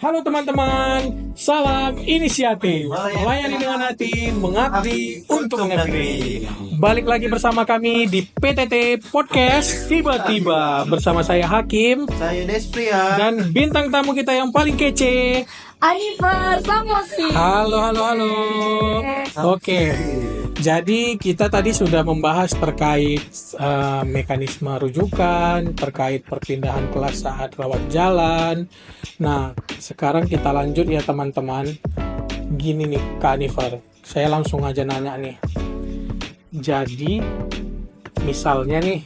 Halo teman-teman, salam inisiatif, melayani dengan hati, mengabdi untuk negeri. Balik lagi bersama kami di PTT Podcast Tiba-Tiba bersama saya Hakim, Saya Despria. dan bintang tamu kita yang paling kece, Anifer Samosi. Halo. Oke, jadi kita tadi sudah membahas terkait mekanisme rujukan, terkait perpindahan kelas saat rawat jalan. Nah, sekarang kita lanjut ya teman-teman. Gini nih Kak Anifer, saya langsung aja nanya nih. Jadi, misalnya nih,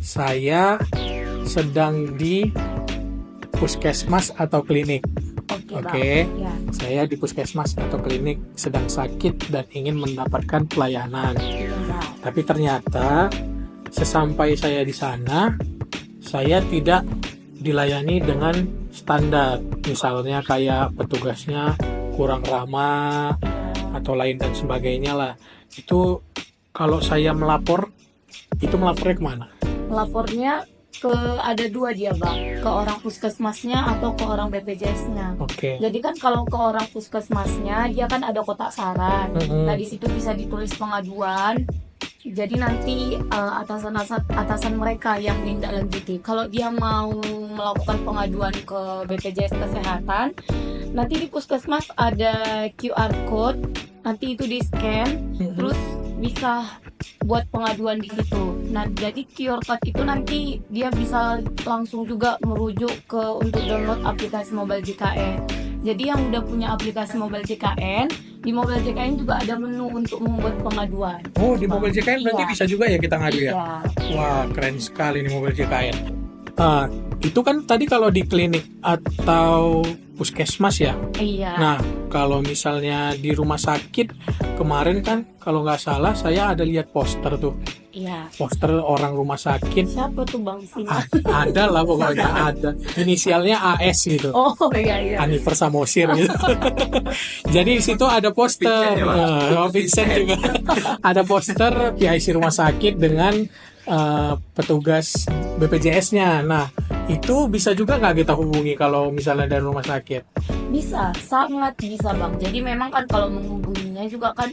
saya sedang di puskesmas atau klinik. Oke. Ya. Saya di puskesmas atau klinik sedang sakit dan ingin mendapatkan pelayanan. Tapi ternyata sesampai saya di sana, saya tidak dilayani dengan standar. Misalnya kayak petugasnya kurang ramah atau lain dan sebagainya lah. Itu kalau saya melapor, itu melapornya kemana? Lapornya ada dua dia bang, ke orang puskesmasnya atau ke orang BPJS-nya. Oke. Jadi kan kalau ke orang puskesmasnya dia kan ada kotak saran. Nah di situ bisa ditulis pengaduan. Jadi nanti atasan mereka yang menindaklanjuti. Kalau dia mau melakukan pengaduan ke BPJS Kesehatan, nanti di puskesmas ada QR code. Nanti itu di scan, terus bisa buat pengaduan di situ. Nah, jadi QR code itu nanti dia bisa langsung juga merujuk ke untuk download aplikasi Mobile JKN. Jadi yang udah punya aplikasi Mobile JKN, di Mobile JKN juga ada menu untuk membuat pengaduan. Oh, di Mobile JKN berarti Iya. bisa juga ya kita ngadu ya? Iya. Wah, keren sekali nih Mobile JKN. Itu kan tadi kalau di klinik atau puskesmas ya. Iya. Nah, kalau misalnya di rumah sakit, kemarin kan kalau nggak salah saya ada lihat poster tuh. Iya. Poster orang rumah sakit. Siapa tuh bang sini? Ada lah pokoknya ada. Inisialnya AS gitu. Oh iya. Anifer Samosir gitu. Jadi di situ ada poster. Vincent juga. Ada poster PIC rumah sakit dengan petugas BPJS-nya. Nah, itu bisa juga nggak kita hubungi kalau misalnya dari rumah sakit? Bisa, sangat bisa bang. Jadi memang kan kalau menghubunginya juga kan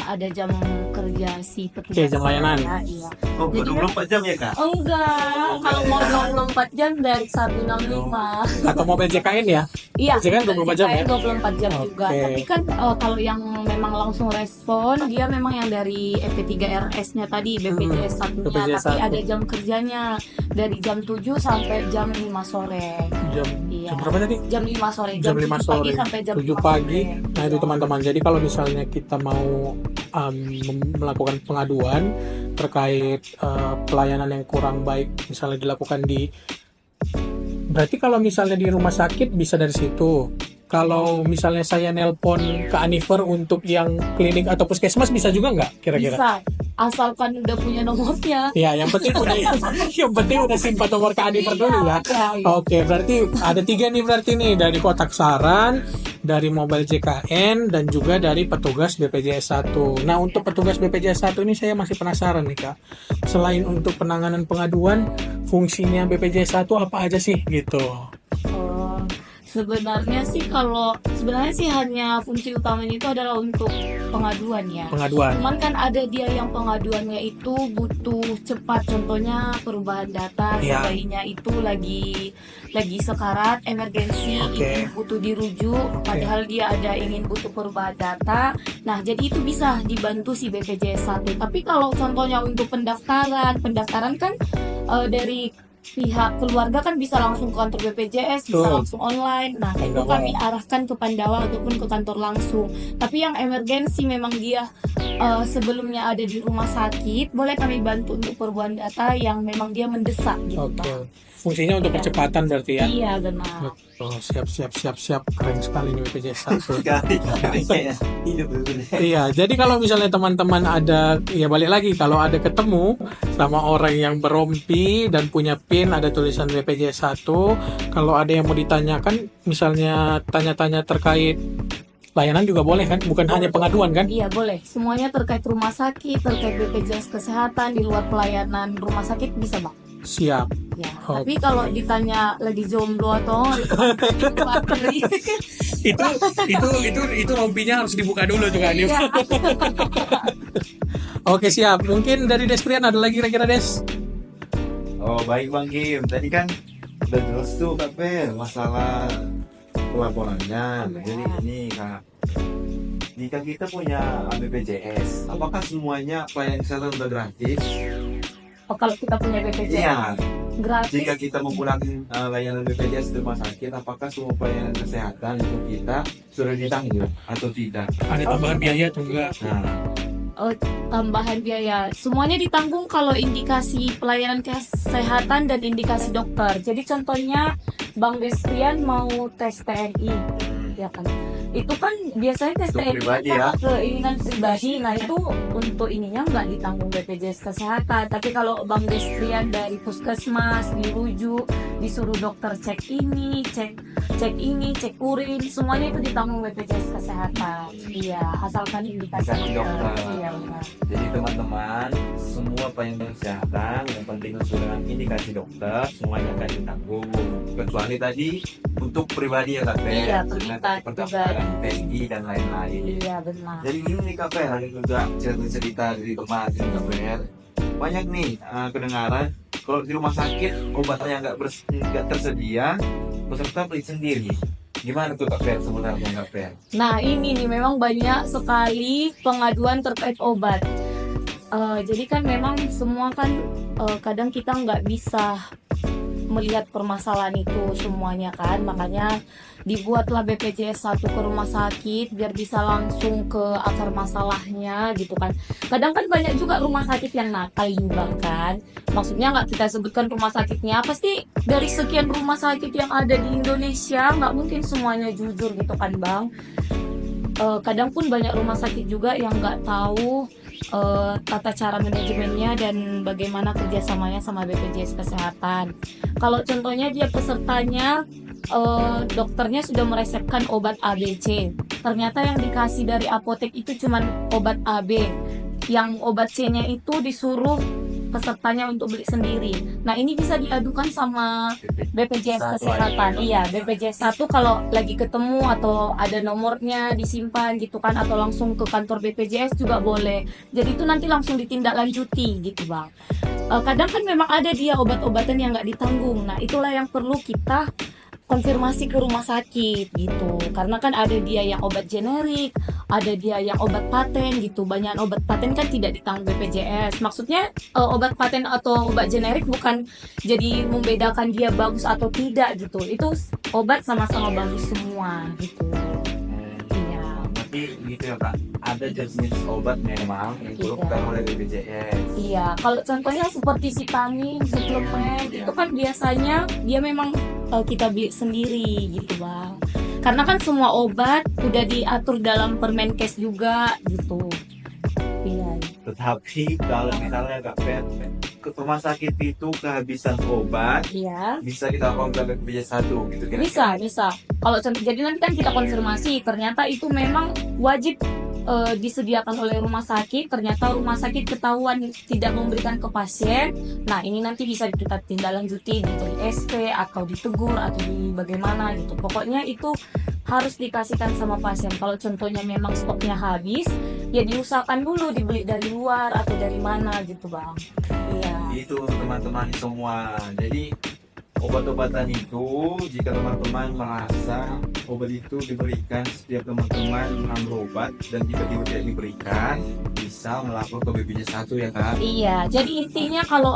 ada jam kerja si petugas. Oke, jam layanan. Ya, iya. Oh, Jadi 24 jam ya kak? Enggak, kalau mau 24 jam dari 165. Atau Mobile JKN ya? Iya, JKN 24 jam ya? 24 jam juga. Oke. Tapi kan kalau yang memang langsung respon, dia memang yang dari EP3RS-nya tadi, BPJS 1-nya. BPJS Tapi 1. ada jam kerjanya dari jam 7 sampai jam 5 sore. Jam berapa tadi? Jam 5 sore. Jam 5 7 sore. pagi sampai jam 7 5 pagi. sore. Nah, itu teman-teman. Jadi kalau misalnya kita mau melakukan pengaduan terkait pelayanan yang kurang baik misalnya dilakukan berarti kalau misalnya di rumah sakit bisa dari situ. Kalau misalnya saya nelpon ke Anifer untuk yang klinik atau puskesmas bisa juga nggak kira-kira? Bisa, asalkan udah punya nomornya. Ya, yang penting udah simpan nomor ke Anifer dulu ya. Iya. Oke, berarti ada 3 nih berarti nih, dari kotak saran, dari Mobile JKN, dan juga dari petugas BPJS 1. Nah, untuk petugas BPJS 1 ini saya masih penasaran nih Kak. Selain untuk penanganan pengaduan, fungsinya BPJS 1 apa aja sih gitu? Sebenarnya sih hanya fungsi utamanya itu adalah untuk pengaduan ya. Pengaduan. Cuman kan ada dia yang pengaduannya itu butuh cepat, contohnya perubahan data, Ya. bayinya itu lagi sekarat, emergensi, Oke. itu butuh dirujuk, padahal dia ingin butuh perubahan data. Nah, jadi itu bisa dibantu si BPJS 1. Tapi kalau contohnya untuk pendaftaran kan dari pihak keluarga kan bisa langsung ke kantor BPJS, bisa Betul. langsung online. Nah, itu Pandawa. kami arahkan ke Pandawa ataupun ke kantor langsung. Tapi yang emergensi memang dia sebelumnya ada di rumah sakit, boleh kami bantu untuk perubahan data yang memang dia mendesak gitu. Oke. Bang. Fungsinya untuk percepatan berarti ya? Iya, benar. Betul, siap. Keren sekali nih BPJS 1. Sekali. Hidup dulu. Iya, jadi kalau misalnya teman-teman ada, ya balik lagi, kalau ada ketemu sama orang yang berompi dan punya PIN, ada tulisan BPJS 1, kalau ada yang mau ditanyakan, misalnya tanya-tanya terkait layanan juga boleh kan? Bukan hanya pengaduan kan? Iya, boleh. Semuanya terkait rumah sakit, terkait BPJS Kesehatan, di luar pelayanan rumah sakit bisa, Bang. Siap. Ya, Oh. tapi kalau ditanya lagi jomblo atau itu rompinya harus dibuka dulu tuh kan. Iya. Oke, siap. Mungkin dari Desprian ada lagi kira-kira Des? Oh baik Bang Kim, tadi kan udah jelas tuh Kak Per masalah pelaporannya. Jadi ini Kak, jika kita punya BPJS, apakah semuanya pelayanan kesehatan udah gratis? Oh, kalau kita punya BPJS Iya. gratis. Jika kita menggunakan layanan BPJS di rumah sakit, apakah semua pelayanan kesehatan itu kita sudah ditanggung atau tidak? Ada tambahan biaya atau enggak? Nah, Tambahan biaya semuanya ditanggung kalau indikasi pelayanan kesehatan dan indikasi dokter. Jadi contohnya Bang Destrian mau tes TNI, ya kan? Itu kan biasanya tes Untuk TNI pribadi kan ya. keinginan pribadi. Nah itu untuk ininya nggak ditanggung BPJS Kesehatan. Tapi kalau Bang Destrian dari puskesmas dirujuk, disuruh dokter cek ini, cek ini, cek urin, semuanya itu ditanggung BPJS Kesehatan. Iya, asalkan indikasi Indikasi dokter. Iya benar. jadi teman-teman, semua pelayanan kesehatan yang penting sesuai dengan indikasi dokter, semuanya akan ditanggung. Kecuali tadi untuk pribadi ya Kak Per, Iya, dengan pribadi. pendaftaran TNI dan lain-lain. Iya benar. Jadi ini nih Kak Per, ada juga cerita-cerita dari teman Kak Per. Banyak nih kedengaran kalau di rumah sakit obatnya nggak tersedia, peserta beli sendiri. Gimana tuh Kak Per sebenarnya Kak Per? Nah ini nih memang banyak sekali pengaduan terkait obat. Jadi kan memang semua kan kadang kita nggak bisa melihat permasalahan itu semuanya kan, makanya dibuatlah BPJS 1 ke rumah sakit biar bisa langsung ke akar masalahnya gitu kan. Kadang kan banyak juga rumah sakit yang nakal juga kan, maksudnya nggak kita sebutkan rumah sakitnya, pasti dari sekian rumah sakit yang ada di Indonesia nggak mungkin semuanya jujur gitu kan Bang. Kadang pun banyak rumah sakit juga yang nggak tahu tata cara manajemennya dan bagaimana kerjasamanya sama BPJS Kesehatan. Kalau contohnya dia pesertanya dokternya sudah meresepkan obat ABC, ternyata yang dikasih dari apotek itu cuma obat AB, yang obat C-nya itu disuruh pesertanya untuk beli sendiri. Nah ini bisa diadukan sama BPJS Kesehatan. Iya, BPJS 1 kalau lagi ketemu atau ada nomornya disimpan gitu kan, atau langsung ke kantor BPJS juga boleh. Jadi itu nanti langsung ditindaklanjuti gitu Bang. Kadang kan memang ada dia obat-obatan yang nggak ditanggung. Nah itulah yang perlu kita konfirmasi ke rumah sakit gitu, karena kan ada dia yang obat generik, ada dia yang obat paten gitu. Banyak obat paten kan tidak ditanggung BPJS. Maksudnya obat paten atau obat generik bukan jadi membedakan dia bagus atau tidak gitu, itu obat sama-sama bagus semua gitu. Iya. Tapi gitu ya Kak, ada jenis obat memang yang diperlukan oleh BPJS. Iya, kalau contohnya seperti vitamin, suplemen, itu kan biasanya dia memang kita beli sendiri gitu Bang. Karena kan semua obat udah diatur dalam Permenkes juga gitu. Iya. Tetapi kalau misalnya Kak Per, ke rumah sakit itu kehabisan obat, Iya. bisa kita kontak ke BPJS 1 gitu kan? Bisa. Kalau contoh, jadi nanti kan kita konfirmasi, ternyata itu memang wajib disediakan oleh rumah sakit, ternyata rumah sakit ketahuan tidak memberikan ke pasien. Nah ini nanti bisa kita tindak lanjuti, diberi SP atau ditegur atau di bagaimana gitu. Pokoknya itu harus dikasihkan sama pasien. Kalau contohnya memang stoknya habis, ya diusahakan dulu dibeli dari luar atau dari mana gitu Bang. Iya. Itu teman-teman semua. Jadi obat-obatan itu, jika teman-teman merasa obat itu diberikan setiap teman-teman mengambil obat dan jika tidak diberikan, bisa melapor ke BPJS 1 ya Kak? Iya, jadi intinya kalau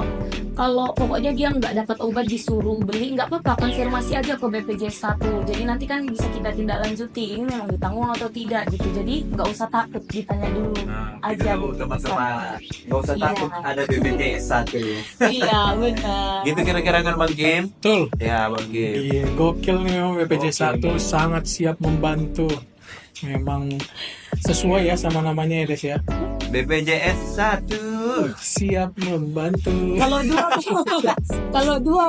pokoknya dia nggak dapat obat disuruh beli, nggak apa-apa, konfirmasi aja ke BPJS 1. Jadi nanti kan bisa kita tindak lanjuti, ini memang ditanggung atau tidak gitu. Jadi nggak usah takut, ditanya dulu aja. Gitu teman-teman, nggak usah Iya. takut ada BPJS 1. Iya, benar. Gitu kira-kira kan Bang Kim? Betul. Ya Bang Kim. Iya, gokil nih memang BPJS 1 Gokil. sangat siap membantu. Memang sesuai ya sama namanya ya Des ya. BPJS 1. Siap membantu. Kalau dua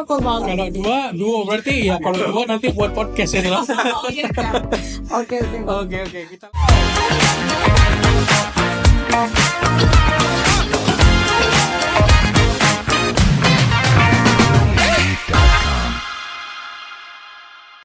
apa Bang? Kalau dua berarti ya, kalau dua nanti buat podcast ya Des. Oh, iya. Oke. Oke, kita